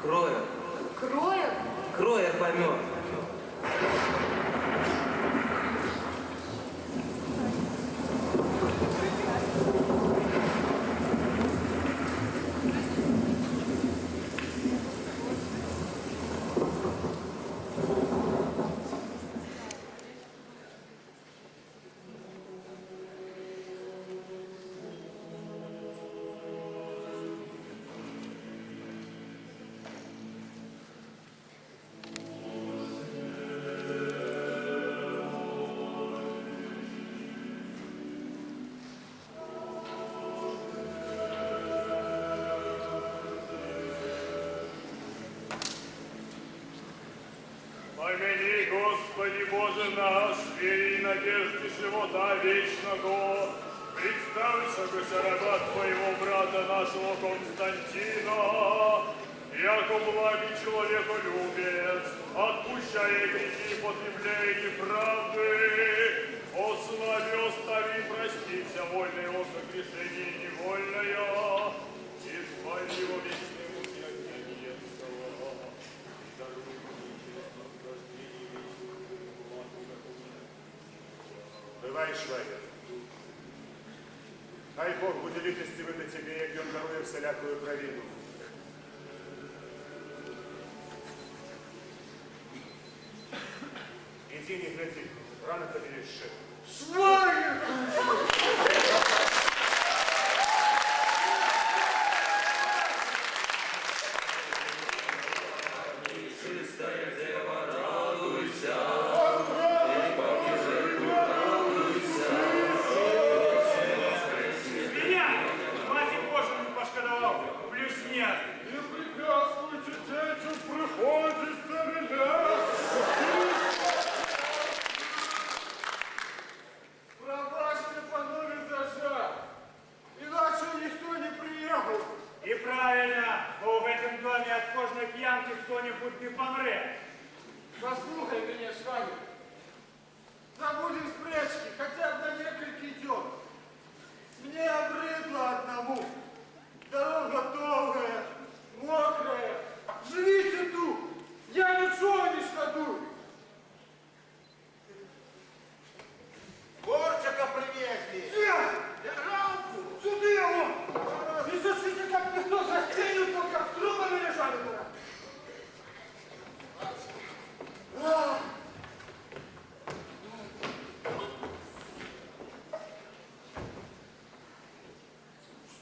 Кроя. Кроя? Кроя помер. Помяни, Господи Боже наш, вере и надежде живота вечного, представься, Господи, раба Твоего брата нашего Константина, яко благий человеколюбец, отпущая грехи, потребляя неправды, о славе остави и прости вся вольное его согрешение и невольное, и твори его вечные муки отнесного. Бывай, швагер. Хай Бог буде літості до тебе, як він дарує всілякую провину. Іди, не гляди, рано тобі ще. Швагер! Чистая дева, радуйся. Меня! Мать Божию не пошкодовал, плюсня! Не препятствуйте детям в приходе старина! Пробачьте, панове, за жаль, иначе никто не приехал. И правильно, бо в этом доме от кожной пьянки кто-нибудь не помре. Послухай меня, Швагер. Забудем спрячки, хотя бы на несколько идем. Мне обрыдло одному. Дорога долгая, мокрая. Живите тут, я ничего не шкодую. Борчика привезли! Рамку! Сюда его! Не сочите, как никто застелил, только трубами лежали туда.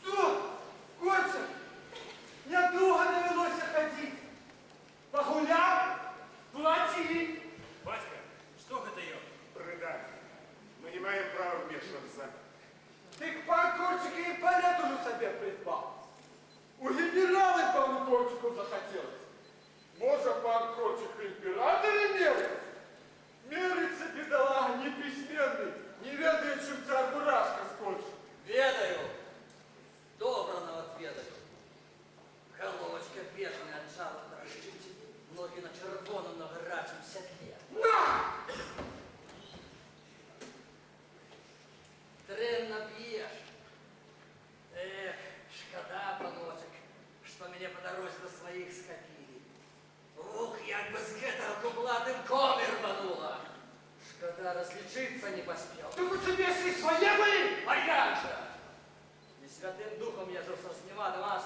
Что? Кольца? Мне долго довелось ходить. Погулял, плати. Батька, что это ее? Бреда. Мы не маем права вмешиваться. Ты к пан Корчика и палет уже себе придбал. У генерала пану Корчику захотелось. Может, пан Корчик императора мерит? Мерится, бедолага, неписьменный, не ведает, чем царь Бурашка скончит. Ведаю. Добраного отведаю. Головочка бедная от жала дрожит, ноги на червоном, на горячем седле. На! Дренно бьешь. Эх, шкода, паночек, что меня по дороге до своих скопили. Ух, як бы с гэтага кублатым коми рванула. Шкода, различиться не поспел. Так у тебя и свои были? А як же? Не святым духом я же со снева дома